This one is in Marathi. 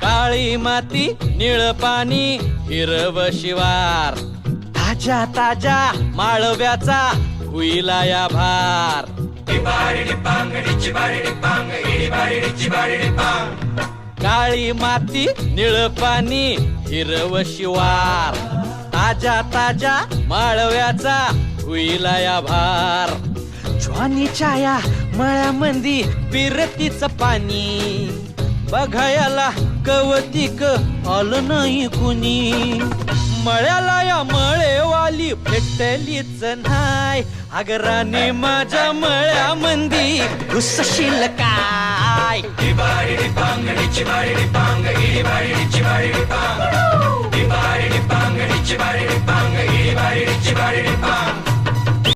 काळी माती निळ पाणी हिरव शिवार ताज्या ताज्या माळव्याचा हुईला या भार काळी माती निळ पाणी हिरव शिवार ताज्या ताज्या माळव्याचा हुईला या भार ज्वानीच्या या मळ्यामंदी पिरतीच पाणी बघायला कवतिक आलं नाही कुणी मळ्याला या मळेवाली भेटलीच नाही अगराने माझ्या मळ्यामंदी घुसशील काय Bang,